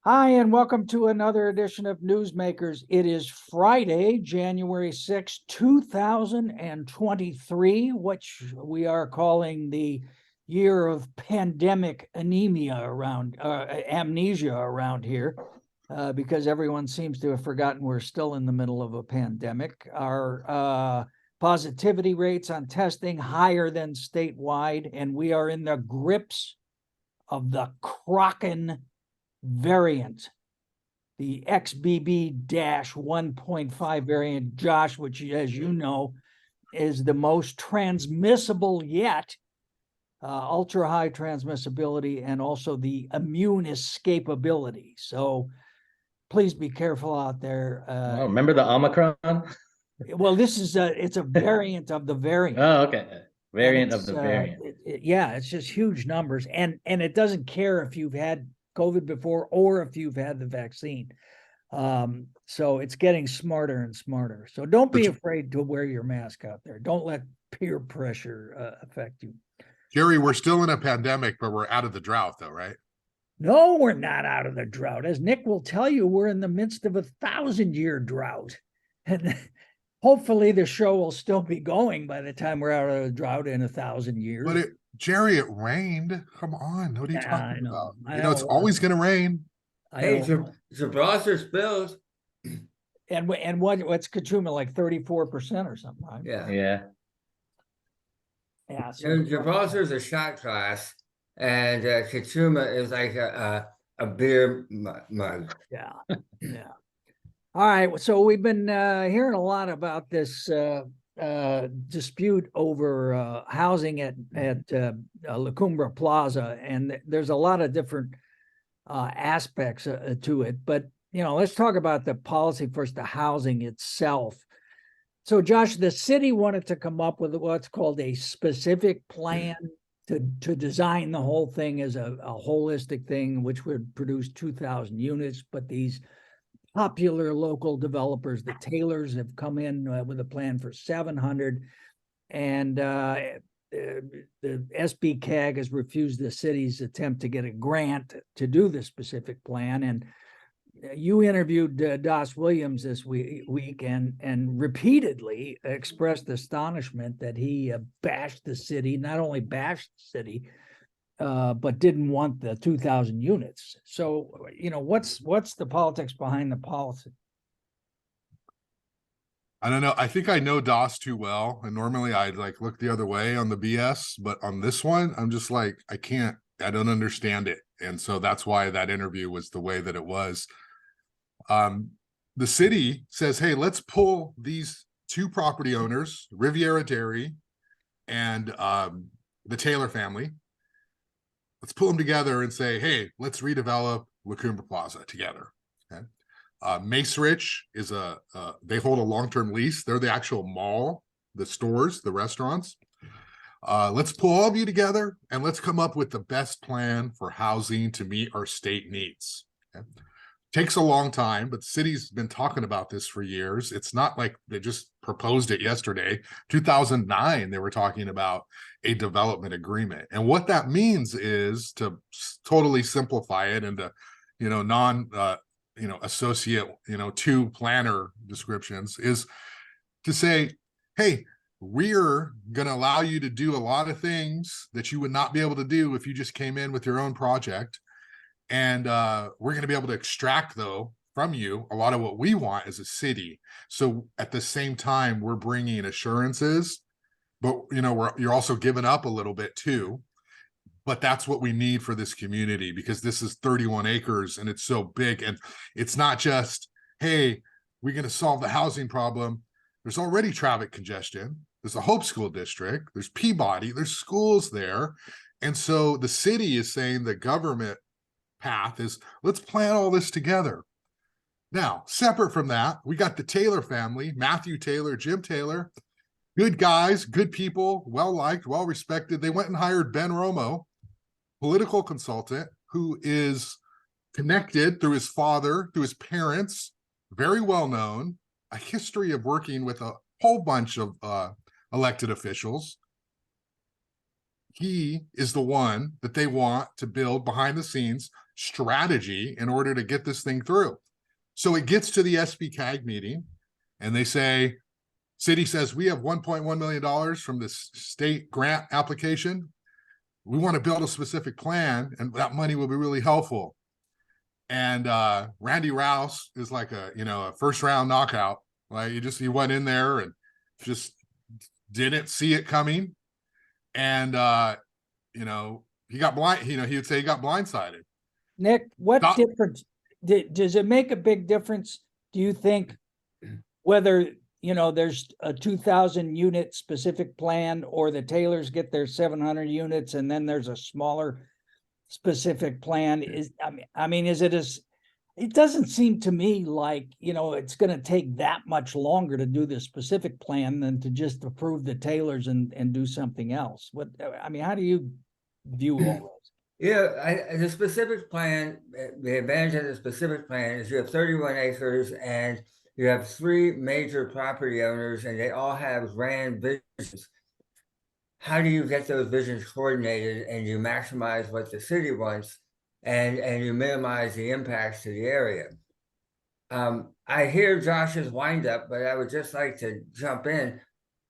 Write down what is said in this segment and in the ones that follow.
Hi, and welcome to another edition of Newsmakers. It is Friday, January 6, 2023, which we are calling the year of pandemic amnesia around here, because everyone seems to have forgotten we're still in the middle of a pandemic. Our positivity rates on testing higher than statewide, and we are in the grips of the Kraken variant, the XBB-1.5 variant, Josh, which, as you know, is the most transmissible yet, ultra high transmissibility, and also the immune escapability. So please be careful out there. Oh, remember the Omicron? Well, it's a variant of the variant. Oh, okay. Variant of the variant. Yeah, it's just huge numbers, and it doesn't care if you've had COVID before or if you've had the vaccine. So it's getting smarter and smarter. So don't be afraid to wear your mask out there. Don't let peer pressure affect you. Jerry, we're still in a pandemic, but we're out of the drought, though, right? No, we're not out of the drought. As Nick will tell you, we're in the midst of a 1,000-year drought. And hopefully the show will still be going by the time we're out of the drought in 1,000 years. But Jerry, it rained. Come on. What are you talking about? It's always going to rain. Hey, Gibraltar spills. And what's Katrina, like 34% or something, right? Yeah. So Gibraltar is a shot glass, and Katrina is like a beer mug. Yeah. All right. So we've been hearing a lot about this dispute over housing at La Cumbre Plaza, and there's a lot of different aspects to it. But let's talk about the policy first, the housing itself. So, Josh, the city wanted to come up with what's called a specific plan to design the whole thing as a holistic thing, which would produce 2,000 units. But these popular local developers, the Taylors, have come in with a plan for 700, and the SBCAG has refused the city's attempt to get a grant to do the specific plan. And you interviewed Dos Williams this week and repeatedly expressed astonishment that he bashed the city, not only bashed the city, but didn't want the 2,000 units. So, what's the politics behind the policy? I don't know. I think I know Dos too well. And normally I'd look the other way on the BS, but on this one, I'm just like, I don't understand it. And so that's why that interview was the way that it was. The city says, hey, let's pull these two property owners, Riviera Dairy and the Taylor family. Let's pull them together and say, hey, let's redevelop La Cumbre Plaza together. Okay. Macerich is they hold a long-term lease. They're the actual mall, the stores, the restaurants. Let's pull all of you together and let's come up with the best plan for housing to meet our state needs. Okay. Takes a long time, but the city's been talking about this for years. It's not like they just proposed it yesterday. 2009, they were talking about a development agreement. And what that means is, to totally simplify it into, associate, two planner descriptions, is to say, hey, we're going to allow you to do a lot of things that you would not be able to do if you just came in with your own project. And we're going to be able to extract, though, from you a lot of what we want as a city. So at the same time, we're bringing assurances, but, you're also giving up a little bit, too. But that's what we need for this community, because this is 31 acres and it's so big. And it's not just, hey, we're going to solve the housing problem. There's already traffic congestion. There's a Hope School District. There's Peabody. There's schools there. And so the city is saying the government path is, let's plan all this together. Now, separate from that, we got the Taylor family, Matthew Taylor, Jim Taylor, good guys, good people, well-liked, well-respected. They went and hired Ben Romo, political consultant, who is connected through his father, through his parents, very well-known, a history of working with a whole bunch of elected officials. He is the one that they want to build behind the scenes, strategy in order to get this thing through. So it gets to the SBCAG meeting and they say, city says, we have $1.1 million from this state grant application. We want to build a specific plan and that money will be really helpful. And Randy Rouse is like a first round knockout. Like he went in there and just didn't see it coming. And he got blind, he would say he got blindsided. Nick, what difference does it make a big difference? Do you think whether, there's a 2,000 unit specific plan or the Taylors get their 700 units and then there's a smaller specific plan? Is it doesn't seem to me like, it's going to take that much longer to do the specific plan than to just approve the Taylors and do something else. How do you view all this? Yeah, the specific plan, the advantage of the specific plan is you have 31 acres and you have 3 major property owners and they all have grand visions. How do you get those visions coordinated and you maximize what the city wants and you minimize the impacts to the area? I hear Josh's windup, but I would just like to jump in.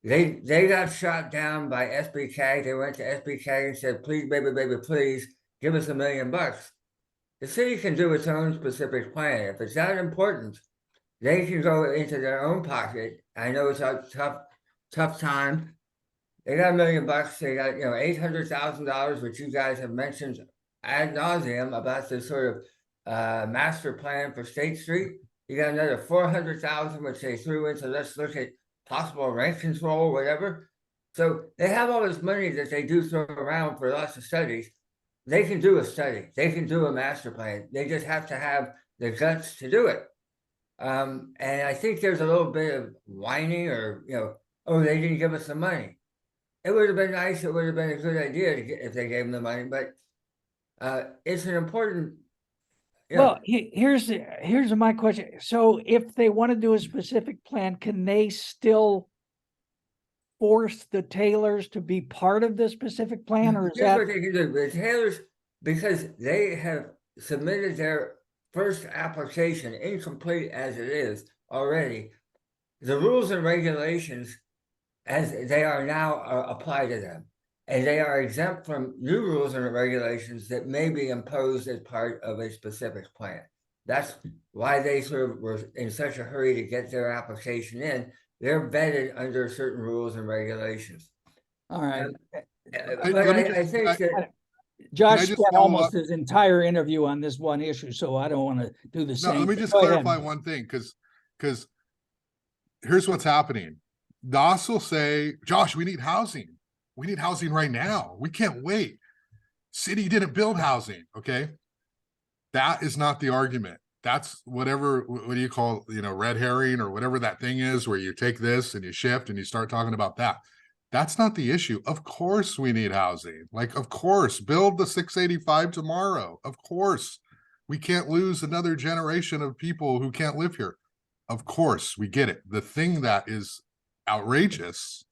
They got shot down by SBCAG. They went to SBCAG and said, please, baby, please, give us $1 million. The city can do its own specific plan. If it's that important, they can go into their own pocket. I know it's a tough time. They got $1 million. They got, $800,000, which you guys have mentioned ad nauseum about this sort of master plan for State Street. You got another $400,000, which they threw into, let's look at possible rent control, whatever. So they have all this money that they do throw around for lots of studies. They can do a study. They can do a master plan. They just have to have the guts to do it. And I think there's a little bit of whining or, oh, they didn't give us the money. It would have been nice. It would have been a good idea if they gave them the money, but it's an important. Well, here's my question. So if they want to do a specific plan, can they still force the Taylors to be part of the specific plan, or is Here's that what they can do? The Taylors, because they have submitted their first application, incomplete as it is already, the rules and regulations as they are now apply to them. And they are exempt from new rules and regulations that may be imposed as part of a specific plan. That's why they sort of were in such a hurry to get their application in. They're vetted under certain rules and regulations. all right? I think that Josh just spent follow almost up? his entire interview on this one issue, so I don't want to do the same. No, let me just Go ahead. clarify one thing, because here's what's happening. DOS will say, Josh, we need housing. We need housing right now. We can't wait. City didn't build housing. Okay. That is not the argument. That's whatever, what do you call, red herring or whatever that thing is, where you take this and you shift and you start talking about that. That's not the issue. Of course we need housing. Like, of course, build the 685 tomorrow. Of course, we can't lose another generation of people who can't live here. Of course, we get it. The thing that is outrageous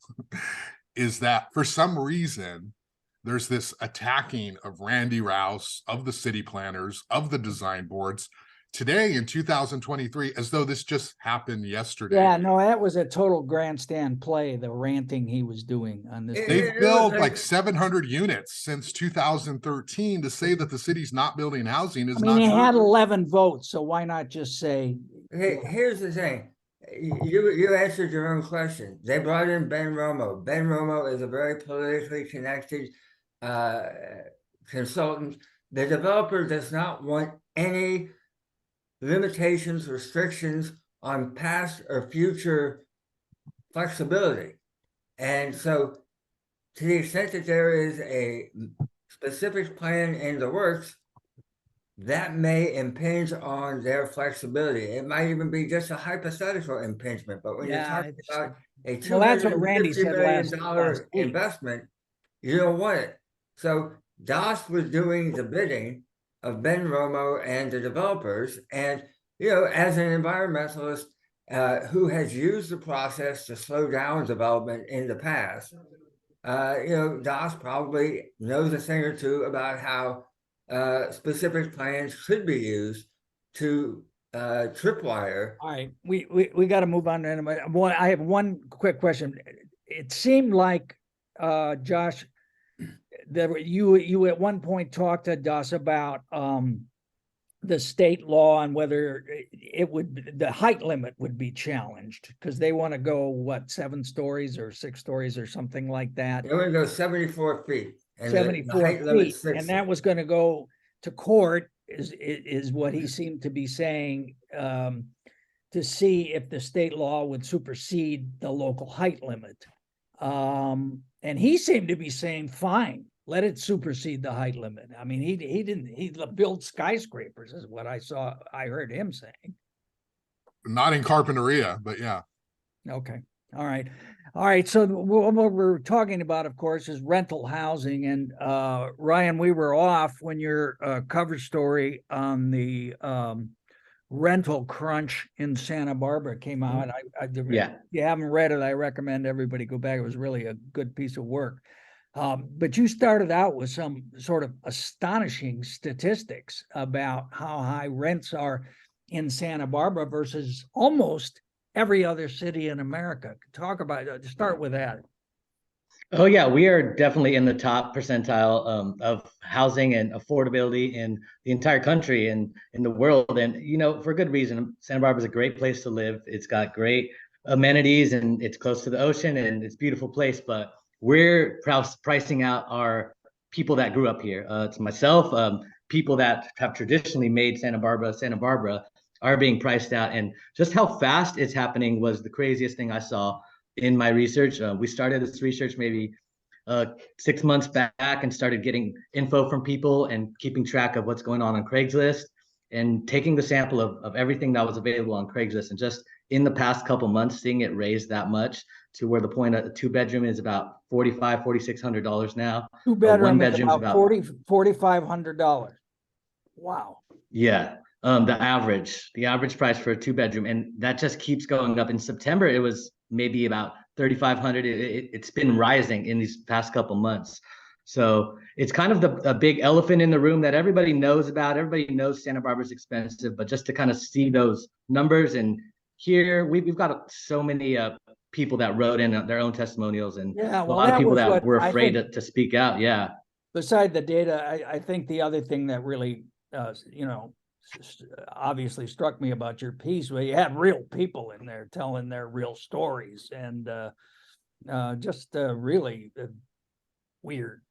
is that for some reason, there's this attacking of Randy Rouse, of the city planners, of the design boards today in 2023, as though this just happened yesterday. Yeah, no, that was a total grandstand play, the ranting he was doing on this. They've built like 700 units since 2013. To say that the city's not building housing is not he true. had 11 votes, so why not just say? Hey, here's the thing. You answered your own question. They brought in Ben Romo. Ben Romo is a very politically connected consultant. The developer does not want any limitations, restrictions on past or future flexibility. And so to the extent that there is a specific plan in the works, that may impinge on their flexibility. It might even be just a hypothetical impingement, but when you're talking about a $250 million investment, you don't want it. So DOS was doing the bidding of Ben Romo and the developers, and as an environmentalist who has used the process to slow down development in the past, DOS probably knows a thing or two about how specific plans could be used to tripwire. All right, we got to move on. I have one quick question. It seemed like, Josh, that you at one point talked to us about the state law and whether the height limit would be challenged because they want to go, what, 7 stories or 6 stories or something like that. They want to go 74 feet. And 74 the height feet, limit's 60. and that was going to go to court, is what he seemed to be saying, to see if the state law would supersede the local height limit. And he seemed to be saying, fine, let it supersede the height limit. I mean, he built skyscrapers, is what I heard him saying. Not in Carpinteria, but yeah. Okay. All right. So what we're talking about, of course, is rental housing. And Ryan, we were off when your cover story on the rental crunch in Santa Barbara came out. Yeah. If you haven't read it, I recommend everybody go back. It was really a good piece of work. But you started out with some sort of astonishing statistics about how high rents are in Santa Barbara versus almost every other city in America. Talk about it. Start with that. Oh yeah, we are definitely in the top percentile of housing and affordability in the entire country and in the world. And for good reason. Santa Barbara is a great place to live. It's got great amenities and it's close to the ocean and it's a beautiful place. But we're pricing out our people that grew up here. It's myself, people that have traditionally made Santa Barbara are being priced out. And just how fast it's happening was the craziest thing I saw in my research. We started this research maybe 6 months back and started getting info from people and keeping track of what's going on Craigslist and taking the sample of everything that was available on Craigslist. And just in the past couple months, seeing it raise that much to where the point of a 2-bedroom is about $4,600 now. 2-bedroom 1-bedroom is about $4,500. Wow. Yeah. The average price for a 2-bedroom, and that just keeps going up. In September, it was maybe about 3,500. It's been rising in these past couple months. So it's kind of a big elephant in the room that everybody knows about. Everybody knows Santa Barbara's expensive, but just to kind of see those numbers, and here we've got so many people that wrote in their own testimonials, and a lot of people that were afraid to speak out. Yeah. Beside the data, I think the other thing that really, obviously struck me about your piece, where you had real people in there telling their real stories, and just really weird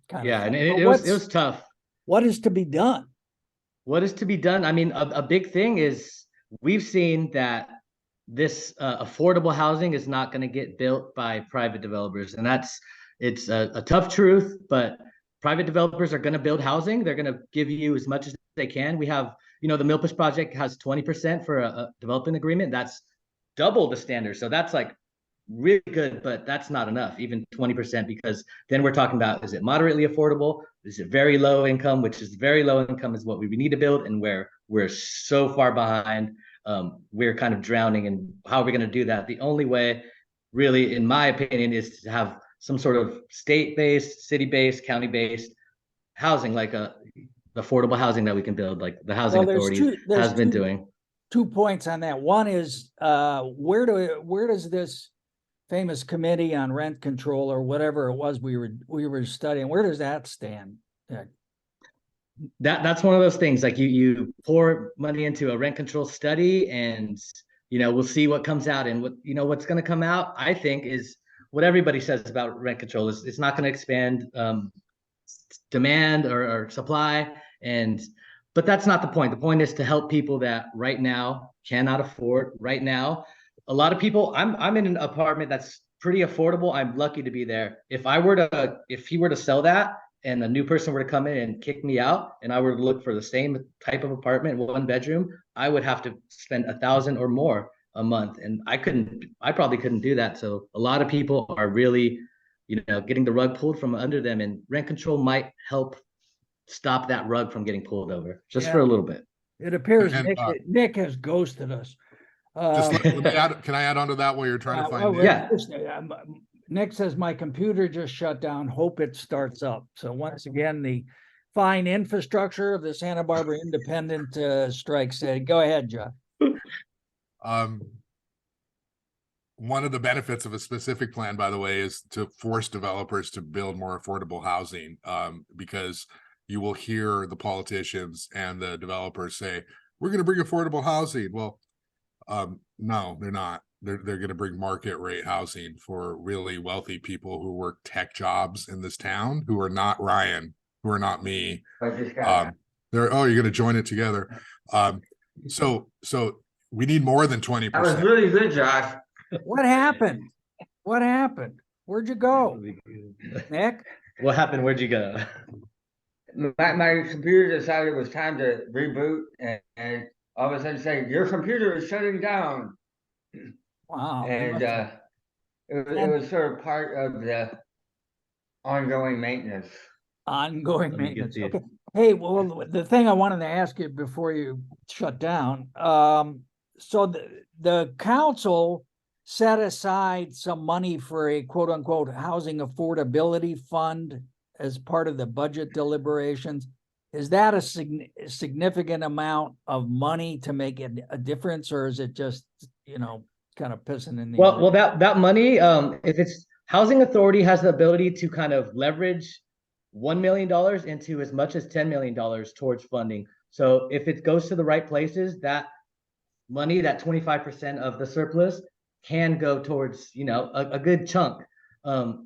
kind of thing. And it was tough. What is to be done? What is to be done? I mean, a big thing is we've seen that this affordable housing is not going to get built by private developers, and it's a tough truth, but private developers are going to build housing. They're going to give you as much as they can. We have, the Milpas project has 20% for a development agreement. That's double the standard. So that's like really good, but that's not enough, even 20%, because then we're talking about, is it moderately affordable? Is it very low income, which is very low income is what we need to build, and where we're so far behind. We're kind of drowning. And how are we going to do that? The only way, really, in my opinion, is to have some sort of state-based, city-based, county-based housing, like affordable housing that we can build, like the housing authority has been doing. 2 points on that. One is where does this famous committee on rent control, or whatever it was we were studying, where does that stand? That's one of those things, like you pour money into a rent control study, and we'll see what comes out. And what's going to come out, I think, is what everybody says about rent control is it's not going to expand demand or supply, but that's not the point. The point is to help people that right now cannot afford. Right now, a lot of people, I'm in an apartment that's pretty affordable. I'm lucky to be there. If he were to sell that and a new person were to come in and kick me out, and I were to look for the same type of apartment, 1-bedroom, I would have to spend $1,000 or more a month, and I probably couldn't do that. So a lot of people are really, getting the rug pulled from under them, and rent control might help stop that rug from getting pulled over just for a little bit. It appears Nick has ghosted us. Can I add on to that while you're trying to find it? Yeah. Nick says, my computer just shut down. Hope it starts up. So once again, the fine infrastructure of the Santa Barbara Independent Strike City. Go ahead, Josh. One of the benefits of a specific plan, by the way, is to force developers to build more affordable housing, because you will hear the politicians and the developers say, we're going to bring affordable housing. Well, no, they're not. They're going to bring market rate housing for really wealthy people who work tech jobs in this town, who are not Ryan, who are not me. You're going to join it together. So we need more than 20%. That was really good, Josh. What happened? What happened? Where'd you go, Nick? What happened? Where'd you go? My computer decided it was time to reboot, and all of a sudden saying, your computer is shutting down. Wow. And it was sort of part of the ongoing maintenance. Ongoing Let me get maintenance. the- Okay. Hey, well, the thing I wanted to ask you before you shut down, so the council set aside some money for a quote unquote housing affordability fund as part of the budget deliberations. Is that a significant amount of money to make it a difference, or is it just, kind of pissing in the air? Well, that money, if it's Housing Authority has the ability to kind of leverage $1 million into as much as $10 million towards funding. So if it goes to the right places, that money, that 25% of the surplus, can go towards a good chunk.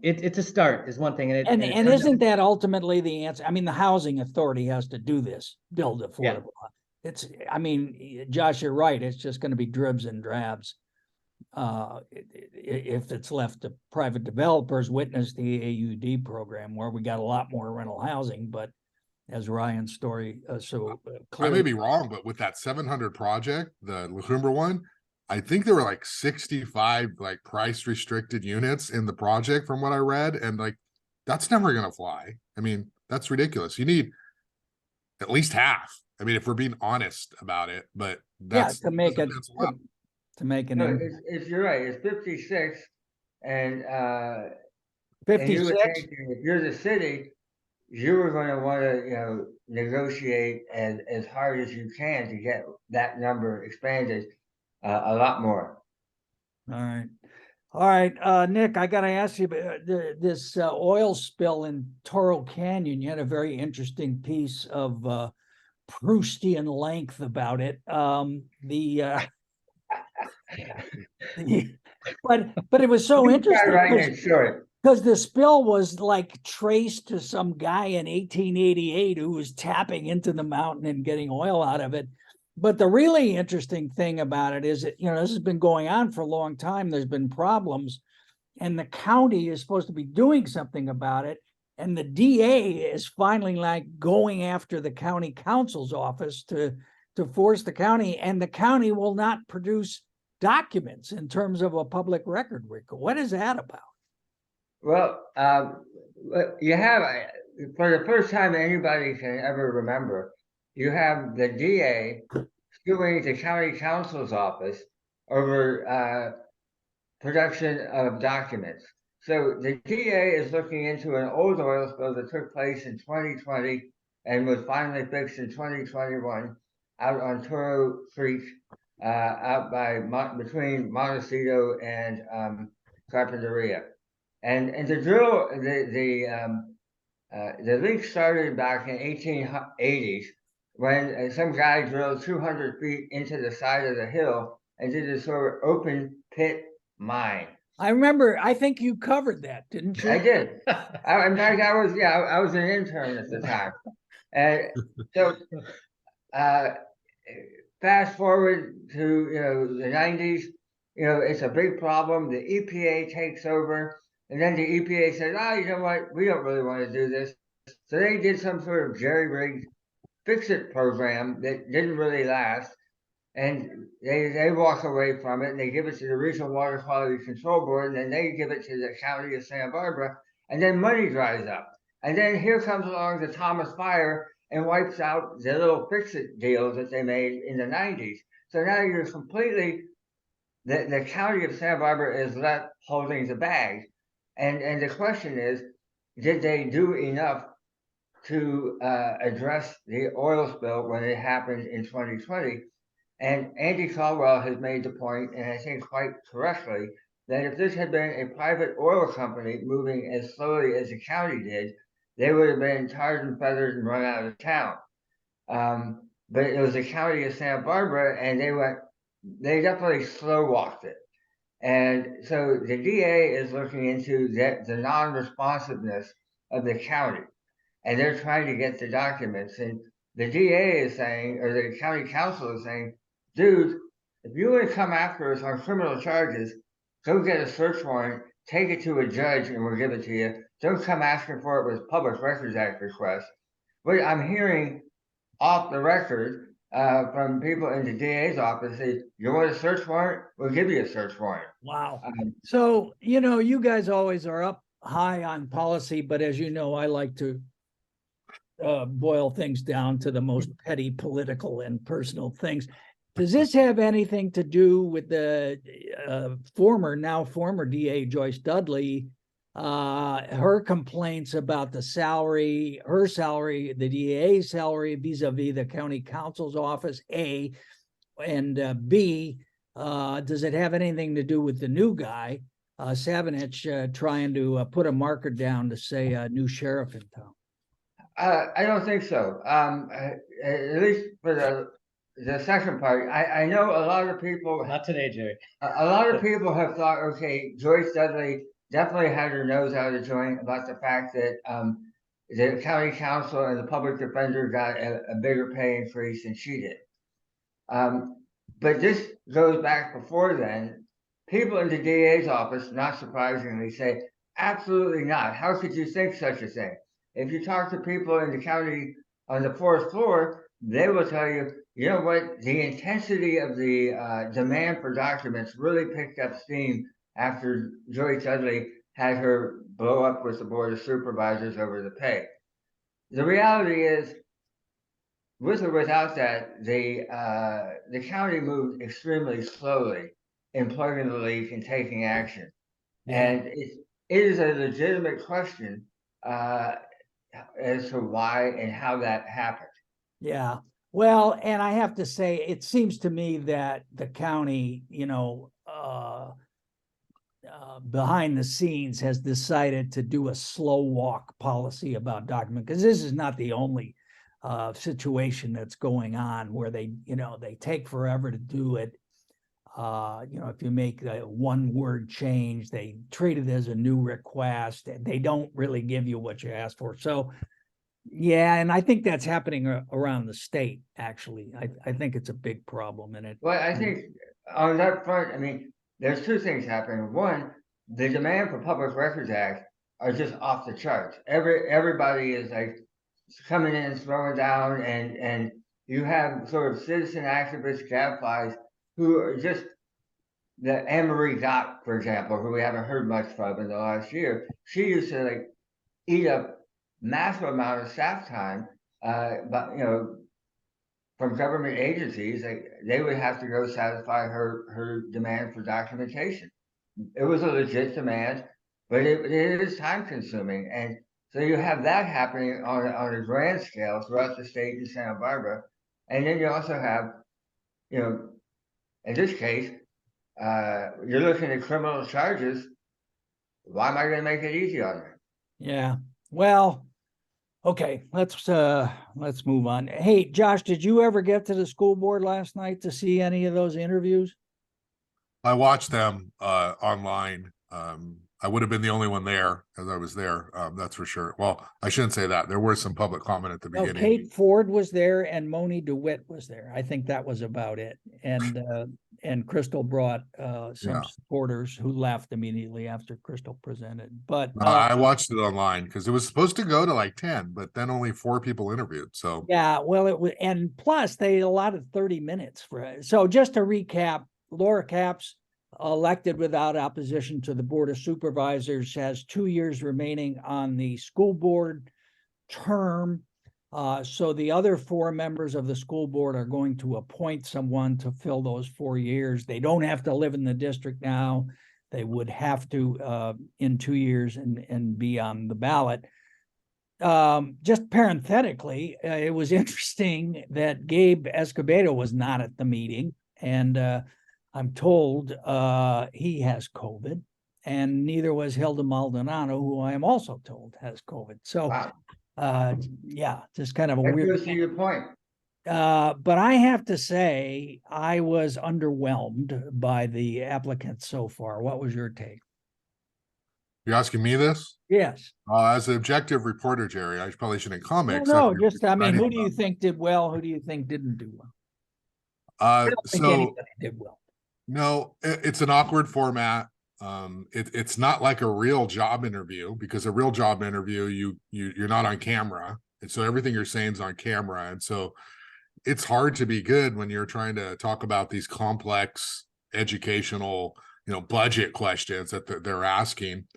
It's a start is one thing, and isn't that ultimately the answer? I mean, the Housing Authority has to do this, build affordable. Yeah. Josh, you're right. It's just going to be dribs and drabs. If it's left to private developers, witness the AUD program, where we got a lot more rental housing, but as Ryan's story I may be wrong, but with that 700 project, the La Cumbre one, I think there were like 65 like price restricted units in the project from what I read, and like that's never gonna fly. I mean, that's ridiculous. You need at least half. I mean, if we're being honest about it, but that's to make it to make an you're right. It's 56, and 56. If you're the city, you were going to want to negotiate as hard as you can to get that number expanded a lot more. All right, Nick, I got to ask you this oil spill in Toro Canyon. You had a very interesting piece of Proustian length about it. But it was so interesting because the spill was like traced to some guy in 1888 who was tapping into the mountain and getting oil out of it. But the really interesting thing about it is that, this has been going on for a long time. There's been problems, and the county is supposed to be doing something about it. And the DA is finally like going after the county council's office to force the county, and the county will not produce documents in terms of a public record. What is that about? Well, you have, for the first time anybody can ever remember, you have the DA suing the county council's office over production of documents. So the DA is looking into an old oil spill that took place in 2020 and was finally fixed in 2021 out on Toro Creek, out by between Montecito and Carpinteria. And the drill, the leak started back in 1880s when some guy drilled 200 feet into the side of the hill and did a sort of open pit mine. I remember. I think you covered that, didn't you? I did. In fact, I was an intern at the time, and so fast forward to the 90s. It's a big problem. The EPA takes over. And then the EPA said, you know what? We don't really want to do this. So they did some sort of jerry-rigged fix-it program that didn't really last. And they walk away from it, and they give it to the Regional Water Quality Control Board, and then they give it to the County of Santa Barbara, and then money dries up. And then here comes along the Thomas Fire and wipes out the little fix-it deals that they made in the 90s. So now you're completely, the County of Santa Barbara is left holding the bag. And the question is, did they do enough to address the oil spill when it happened in 2020. And Andy Caldwell has made the point, and I think quite correctly, that if this had been a private oil company moving as slowly as the county did, they would have been tarred and feathered and run out of town. But it was the county of Santa Barbara, and they definitely slow walked it. And so the DA is looking into the non-responsiveness of the county, and they're trying to get the documents. And the DA is saying, or the county council is saying, dude, if you want to come after us on criminal charges, go get a search warrant, take it to a judge, and we'll give it to you. Don't come asking for it with Public Records Act requests. But I'm hearing off the record from people in the DA's office say, you want a search warrant? We'll give you a search warrant. Wow. So, you guys always are up high on policy, but as you know, I like to boil things down to the most petty political and personal things. Does this have anything to do with the now former DA Joyce Dudley, her complaints about her salary, the DA's salary vis-a-vis the county counsel's office, A, and B, does it have anything to do with the new guy, Savinich, trying to put a marker down to say a new sheriff in town? I don't think so. At least for the second part, I know a lot of people. Not today, Jerry. A lot of people have thought, okay, Joyce Dudley definitely had her nose out of joint about the fact that the county council and the public defender got a bigger pay increase than she did. But this goes back before then. People in the DA's office, not surprisingly, say, absolutely not. How could you think such a thing? If you talk to people in the county on the fourth floor, they will tell you, you know what, the intensity of the demand for documents really picked up steam after Joyce Dudley had her blow up with the Board of Supervisors over the pay. The reality is, with or without that, the county moved extremely slowly in plugging the leak and taking action. Yeah. And it is a legitimate question as to why and how that happened. Yeah. Well, and I have to say, it seems to me that the county, behind the scenes has decided to do a slow walk policy about document, because this is not the only situation that's going on where they take forever to do it. If you make a one word change, they treat it as a new request, and they don't really give you what you asked for. So, yeah, and I think that's happening around the state, actually. I think it's a big problem in it. Well, I think on that front, I mean, there's two things happening. One, the demand for Public Records Act are just off the charts. Everybody is like coming in, throwing down, and you have sort of citizen activist gadflies who are just the Anne-Marie Gott, for example, who we haven't heard much from in the last year. She used to eat up massive amount of staff time, but from government agencies, they would have to go satisfy her demand for documentation. It was a legit demand, but it is time consuming, and so you have that happening on a grand scale throughout the state in Santa Barbara, and then you also have, in this case, you're looking at criminal charges. Why am I going to make it easy on them? Yeah. Well, okay, let's move on. Hey, Josh, did you ever get to the school board last night to see any of those interviews? I watched them online. I would have been the only one there as I was there. That's for sure. Well, I shouldn't say that. There were some public comment at the No, beginning. Kate Ford was there and Moni DeWitt was there. I think that was about it. And Crystal brought some supporters who left immediately after Crystal presented. But I watched it online because it was supposed to go to 10, but then only 4 people interviewed. So yeah, well, it was, and plus they allotted 30 minutes for it. So just to recap, Laura Capps, elected without opposition to the Board of Supervisors, has 2 years remaining on the school board term. So the other 4 members of the school board are going to appoint someone to fill those 4 years. They don't have to live in the district now. They would have to in 2 years and be on the ballot. just parenthetically, it was interesting that Gabe Escobedo was not at the meeting, and I'm told he has COVID, and neither was Hilda Maldonado, who I am also told has COVID. So, Wow. yeah, just kind of a That weird. goes to your point. But I have to say, I was underwhelmed by the applicants so far. What was your take? You're asking me this? Yes. As an objective reporter, Jerry, I probably shouldn't comment. Well, 'cause no, just, I mean, who do you about- think did well? Who do you think didn't do well? I don't think So anybody did well. no, it's an awkward format. It's not like a real job interview, because a real job interview, you're not on camera. And so everything you're saying is on camera. And so it's hard to be good when you're trying to talk about these complex educational, budget questions that they're asking.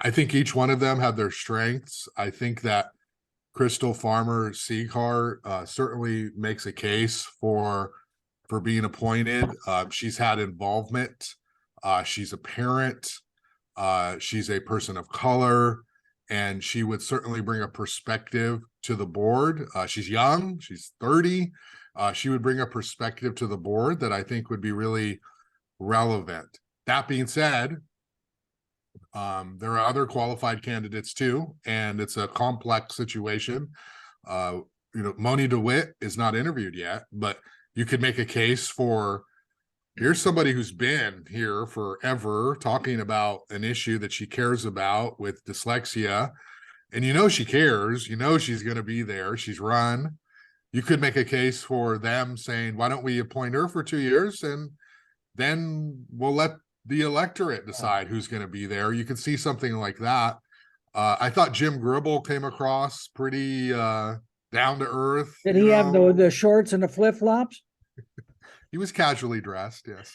I think each one of them have their strengths. I think that Crystal Farmer Seacar certainly makes a case for being appointed. She's had involvement. She's a parent. She's a person of color, and she would certainly bring a perspective to the board. She's young. She's 30. She would bring a perspective to the board that I think would be really relevant. That being said, there are other qualified candidates too, and it's a complex situation. Moni DeWitt is not interviewed yet, but you could make a case for, here's somebody who's been here forever talking about an issue that she cares about with dyslexia, and she cares, she's going to be there. She's run. You could make a case for them saying, why don't we appoint her for 2 years, and then we'll let the electorate decide who's going to be there. You could see something like that. I thought Jim Gribble came across pretty down to earth. Did he have the shorts and the flip-flops? He was casually dressed, yes.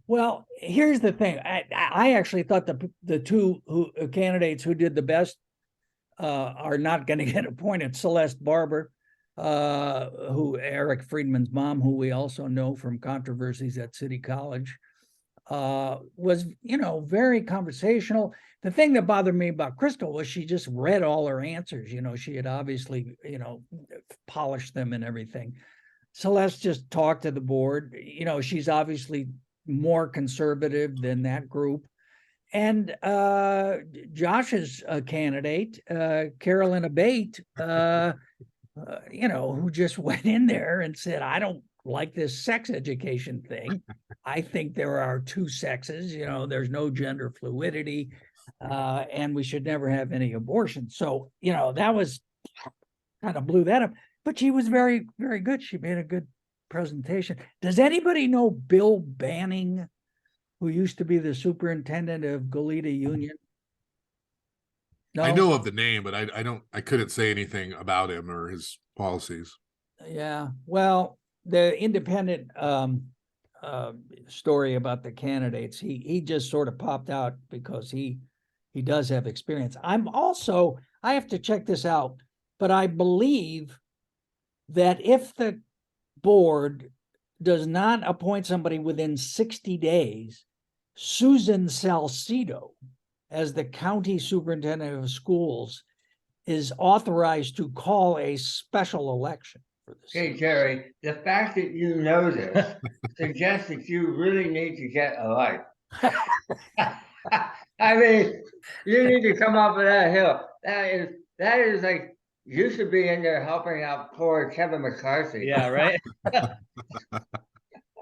Well, here's the thing. I actually thought the two candidates who did the best are not going to get appointed. Celeste Barber, who Eric Friedman's mom, who we also know from controversies at City College, was, very conversational. The thing that bothered me about Crystal was she just read all her answers. She had obviously, polished them and everything. Celeste just talked to the board. She's obviously more conservative than that group. And Josh's candidate, Carolyn Abate, who just went in there and said, I don't like this sex education thing. I think there are two sexes, there's no gender fluidity, and we should never have any abortion. So, that was kind of blew that up. But she was very, very good. She made a good presentation. Does anybody know Bill Banning, who used to be the superintendent of Goleta Union? No? I know of the name, but I couldn't say anything about him or his policies. Yeah. Well, the independent story about the candidates, he just sort of popped out because he does have experience. I have to check this out, but I believe that if the board does not appoint somebody within 60 days, Susan Salcido, as the county superintendent of schools, is authorized to call a special election for this. Hey, Jerry, the fact that you know this suggests that you really need to get a life. I mean, you need to come up with that hill. That is like, you should be in there helping out poor Kevin McCarthy. Yeah, right.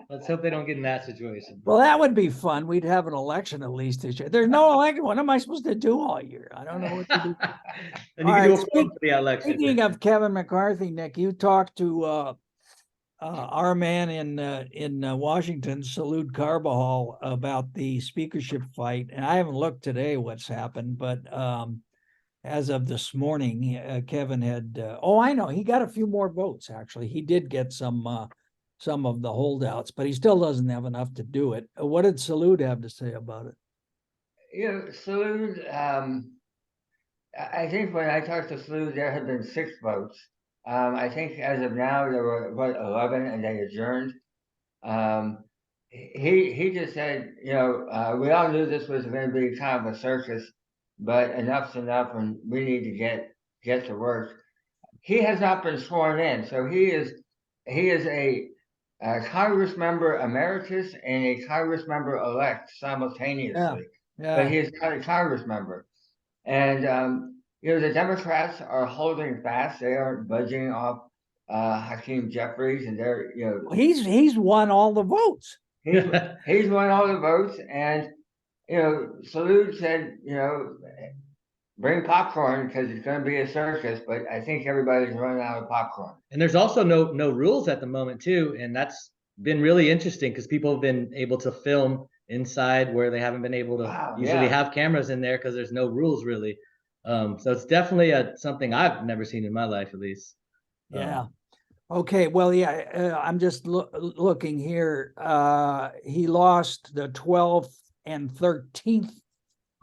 Let's hope they don't get in that situation. Well, that would be fun. We'd have an election at least this year. There's no election. What am I supposed to do all year? I don't know what to do. And you All can do right, a form for the election. Speaking of Kevin McCarthy, Nick, you talked to our man in Washington, Salud Carbajal, about the speakership fight. And I haven't looked today what's happened, but as of this morning, Kevin had, I know, he got a few more votes, actually. He did get some of the holdouts, but he still doesn't have enough to do it. What did Salud have to say about it? Salud, I think when I talked to Salud, there had been 6 votes. I think as of now, there were, 11, and they adjourned. He just said, we all knew this was going to be kind of a circus, but enough's enough, and we need to get to work. He has not been sworn in, so he is a Congress member emeritus and a Congress member elect simultaneously. But he is not a Congress member, and the Democrats are holding fast. They aren't budging off Hakeem Jeffries, and they're He's won all the votes. he's won all the votes, and Salud said bring popcorn because it's going to be a circus, but I think everybody's running out of popcorn. And there's also no rules at the moment too, and that's been really interesting because people have been able to film inside where they haven't been able to usually have cameras in there because there's no rules really. So it's definitely something I've never seen in my life, at least. Yeah. Okay. Well, yeah. I'm just looking here. He lost the 12th and 13th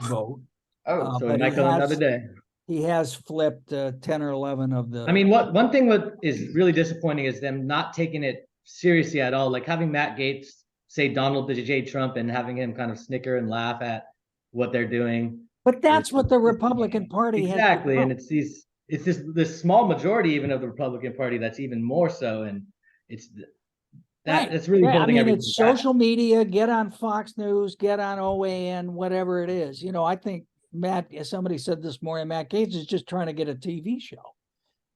vote. Oh, so it might come another day. He has flipped 10 or 11 of the. I mean, one thing what is really disappointing is them not taking it seriously at all. Like having Matt Gaetz say Donald J. Trump and having him kind of snicker and laugh at what they're doing. But that's what the Republican Party has. Exactly, and it's this small majority even of the Republican Party that's even more so, and it's that's really building everything. It's social media. Get on Fox News, get on OAN, whatever it is. I think Matt, as somebody said this morning, Matt Gaetz is just trying to get a TV show.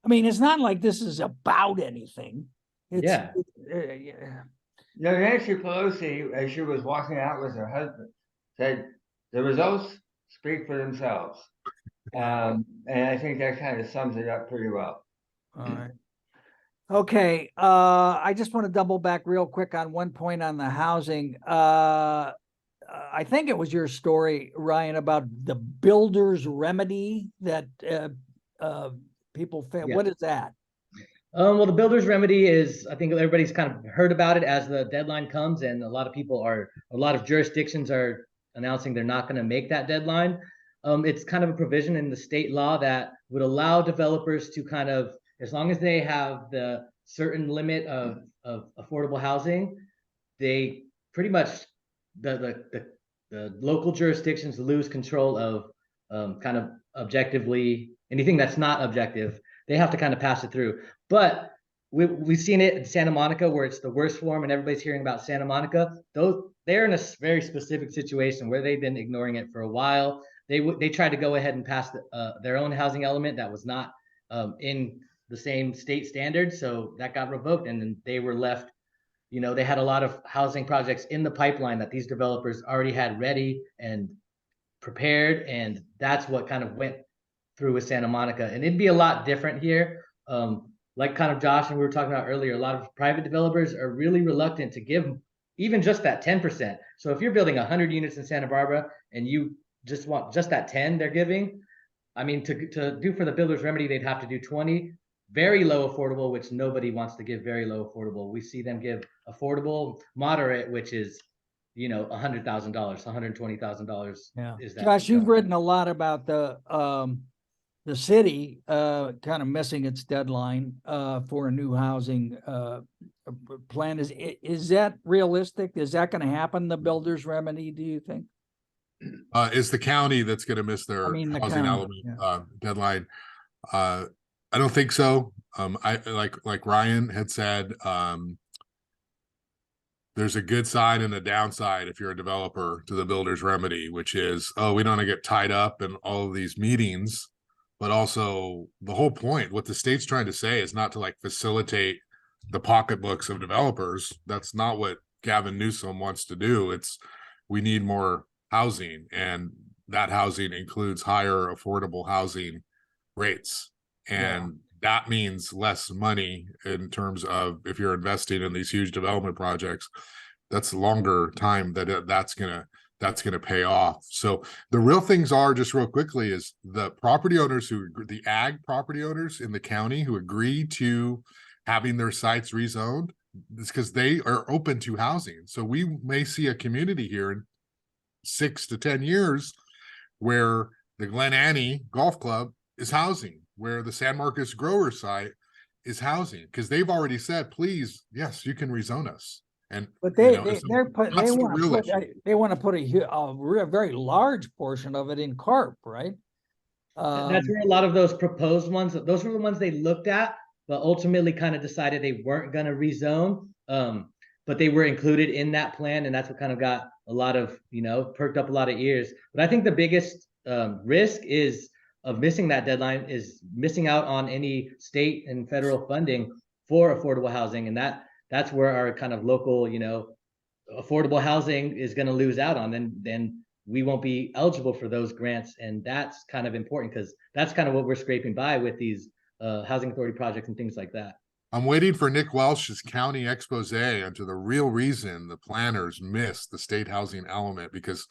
I mean, it's not like this is about anything. Nancy Pelosi, as she was walking out with her husband, said the results speak for themselves. And I think that kind of sums it up pretty well. All right. Okay. I just want to double back real quick on one point on the housing. I think it was your story, Ryan, about the builder's remedy that people fail. Yeah. What is that? Well, the builder's remedy is, I think everybody's kind of heard about it as the deadline comes, and a lot of jurisdictions are announcing they're not going to make that deadline. It's kind of a provision in the state law that would allow developers to kind of, as long as they have the certain limit of affordable housing, they pretty much, the local jurisdictions lose control of kind of objectively anything that's not objective. They have to kind of pass it through. But we've seen it in Santa Monica where it's the worst form, and everybody's hearing about Santa Monica. They're in a very specific situation where they've been ignoring it for a while. They tried to go ahead and pass their own housing element that was not in the same state standard, so that got revoked, and then they were left. They had a lot of housing projects in the pipeline that these developers already had ready and prepared, and that's what kind of went through with Santa Monica. And it'd be a lot different here. Like kind of Josh and we were talking about earlier, a lot of private developers are really reluctant to give even just that 10%. So if you're building 100 units in Santa Barbara and you just want just that 10 they're giving, I mean, to do for the builder's remedy, they'd have to do 20, very low affordable, which nobody wants to give very low affordable. We see them give affordable, moderate, which is, $100,000, $120,000. Yeah. Josh, you've written a lot about the city kind of missing its deadline for a new housing plan. Is that realistic? Is that going to happen, the builder's remedy, do you think? Is the county that's going to miss their housing element deadline? I don't think so. I like Ryan had said, there's a good side and a downside if you're a developer to the builder's remedy, which is, we don't want to get tied up in all of these meetings. But also the whole point, what the state's trying to say is not to facilitate the pocketbooks of developers. That's not what Gavin Newsom wants to do. It's we need more housing, and that housing includes higher affordable housing rates. And that means less money in terms of if you're investing in these huge development projects, that's longer time that's going to pay off. So the real things are, just real quickly, is the property owners the ag property owners in the county who agree to having their sites rezoned, is because they are open to housing. So we may see a community here in 6 to 10 years where the Glen Annie Golf Club is housing, where the San Marcos Grower site is housing, because they've already said, please, yes, you can rezone us. And But you they know, they so they're put that's they the want to real put issue. they want to put a very large portion of it in carp, right? That's where a lot of those proposed ones, those were the ones they looked at, but ultimately kind of decided they weren't going to rezone. But they were included in that plan, and that's what kind of got a lot of, perked up a lot of ears. But I think the biggest risk is of missing that deadline is missing out on any state and federal funding for affordable housing, and that's where our kind of local, affordable housing is going to lose out on, and then we won't be eligible for those grants. And that's kind of important because that's kind of what we're scraping by with these housing authority projects and things like that. I'm waiting for Nick Welsh's county expose into the real reason the planners missed the state housing element, because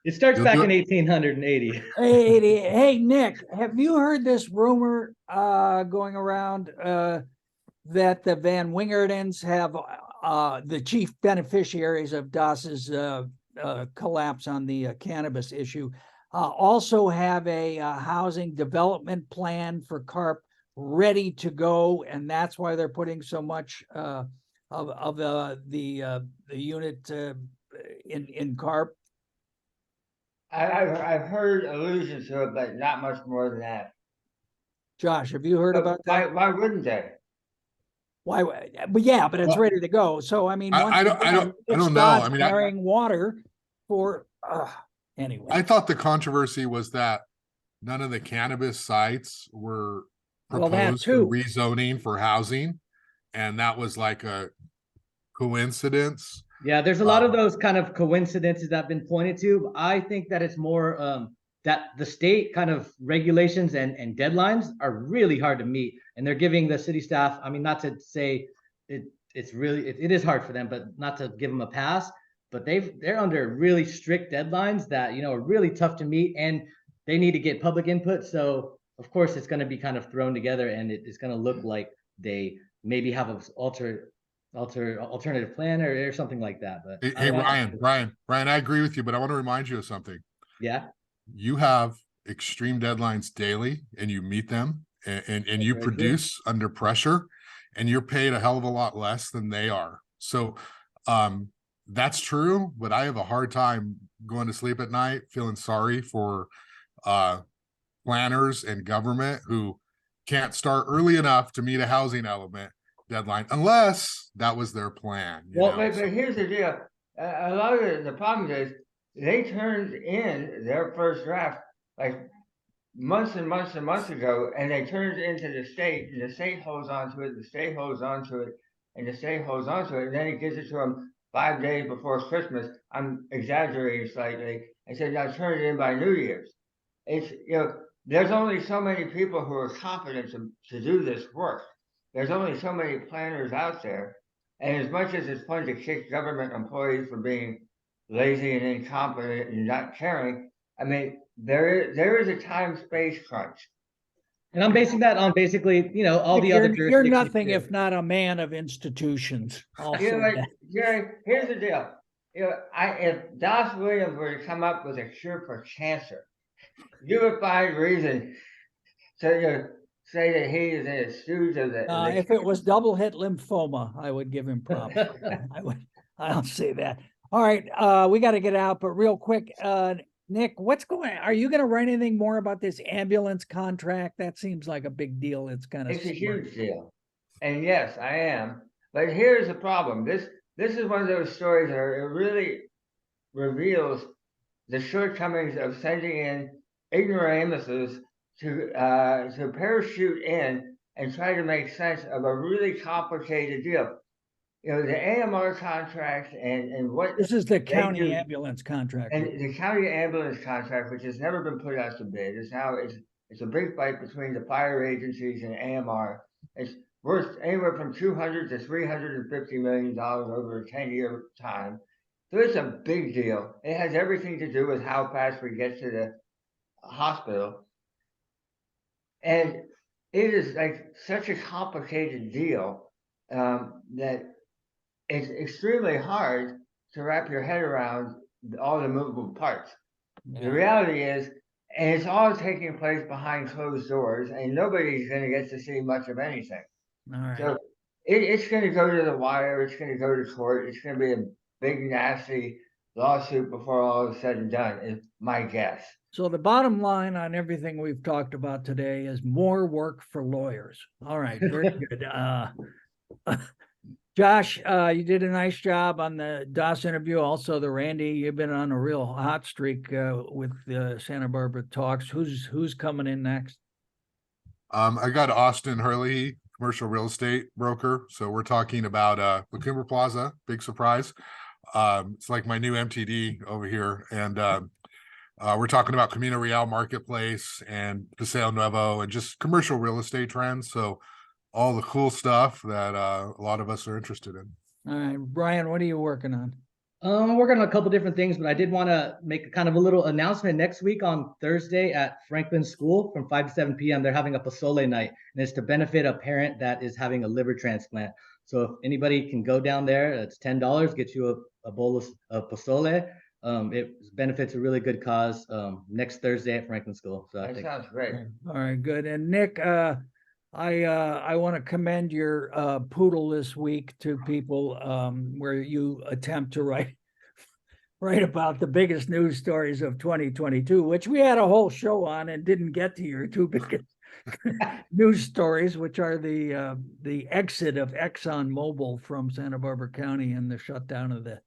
It starts you'll back do in it. 1880. Hey, Nick, have you heard this rumor going around that the Van Wingertons have the chief beneficiaries of Das's collapse on the cannabis issue also have a housing development plan for carp ready to go, and that's why they're putting so much of the unit in carp? I've heard allusions to it, but not much more than that. Josh, have you heard about that? Why wouldn't they? Why? But yeah, but it's Well, ready to go. So I mean, once I again, it don't know. stops I mean, carrying water for anyway. I thought the controversy was that none of the cannabis sites were Well, that proposed for too. rezoning for housing, and that was like a coincidence. Yeah, there's a lot of those kind of coincidences that have been pointed to. I think that it's more that the state kind of regulations and deadlines are really hard to meet, and they're giving the city staff, I mean, not to say it's really it is hard for them, but not to give them a pass, but they're under really strict deadlines that are really tough to meet, and they need to get public input. So of course it's going to be kind of thrown together, and it's going to look like they maybe have an alternative plan or something like that. But Hey, Ryan, I agree with you, but I want to remind you of something. Yeah, You have extreme deadlines daily, and you meet them, and you produce under pressure, and you're paid a hell of a lot less than they are. So that's true, but I have a hard time going to sleep at night feeling sorry for planners and government who can't start early enough to meet a housing element deadline unless that was their plan. But here's the deal. A lot of the problem is they turned in their first draft like months and months and months ago, and they turned it into the state, and the state holds on to it, the state holds on to it, and the state holds on to it, and then it gives it to them 5 days before Christmas. I'm exaggerating slightly. And said, now turn it in by New Year's. It's, there's only so many people who are competent to do this work. There's only so many planners out there. And as much as it's fun to kick government employees for being lazy and incompetent and not caring, I mean, there is a time-space crunch. and I'm basing that on basically, all the other jurisdictions. You're nothing if not a man of institutions. Jerry, here's the deal. If Das Williams were to come up with a cure for cancer, you would find reason to say that he is a stooge of the if it was double hit lymphoma, I would give him props. I'll say that. All right, we got to get out, but real quick, Nick, are you going to write anything more about this ambulance contract? That seems like a big deal. It's a huge deal. And yes, I am. But here's the problem. This is one of those stories where it really reveals the shortcomings of sending in ignoramuses to parachute in and try to make sense of a really complicated deal. The AMR contract and what this is the county ambulance contract, and the county ambulance contract, which has never been put out to bid, is now it's a big fight between the fire agencies and AMR. It's worth anywhere from $200 to $350 million over a 10-year time. So it's a big deal. It has everything to do with how fast we get to the hospital. And it is like such a complicated deal that it's extremely hard to wrap your head around all the movable parts. Yeah. The reality is, and it's all taking place behind closed doors, and nobody's going to get to see much of anything. All right. So it's going to go to the wire. It's going to go to court. It's going to be a big, nasty lawsuit before all is said and done, is my guess. So the bottom line on everything we've talked about today is more work for lawyers. All right, very good. Josh, you did a nice job on the DOS interview. Also, the Randy, you've been on a real hot streak with Santa Barbara Talks. Who's coming in next? I got Austin Hurley, commercial real estate broker. So we're talking about the Cumbre Plaza, big surprise. It's like my new MTD over here. And we're talking about Camino Real Marketplace and Paseo Nuevo and just commercial real estate trends. So all the cool stuff that a lot of us are interested in. All right, Brian, what are you working on? I'm working on a couple different things, but I did want to make a kind of a little announcement next week on Thursday at Franklin School from 5 to 7 p.m. They're having a pozole night, and it's to benefit a parent that is having a liver transplant. So if anybody can go down there, it's $10, get you a bowl of pozole. It benefits a really good cause next Thursday at Franklin School. So That sounds great. All right, good. And Nick, I want to commend your poodle this week to people where you attempt to write about the biggest news stories of 2022, which we had a whole show on and didn't get to your two biggest news stories, which are the exit of ExxonMobil from Santa Barbara County and the shutdown of the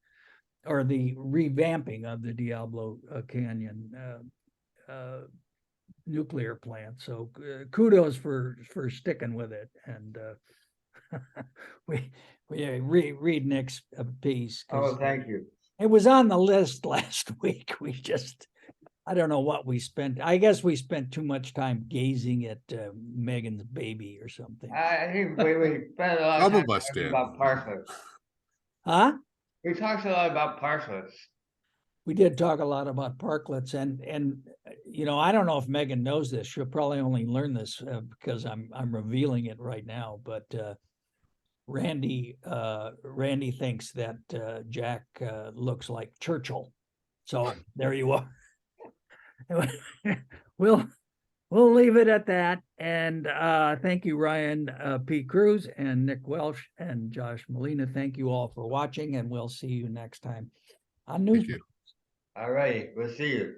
revamping of the Diablo Canyon nuclear plant. So kudos for sticking with it. And we read Nick's piece. Oh, thank you. It was on the list last week. I don't know what we spent. I guess we spent too much time gazing at Megan's baby or something. I think we spent a lot Some of of time us talking did. about parklets. Huh? We talked a lot about parklets. We did talk a lot about parklets, and you know, I don't know if Megan knows this. She'll probably only learn this because I'm revealing it right now. But Randy thinks that Jack looks like Churchill. So there you are. We'll leave it at that. And thank you, Ryan P. Cruz and Nick Welsh and Josh Molina. Thank you all for watching, and we'll see you next time on Newsmakers. All right, we'll see you.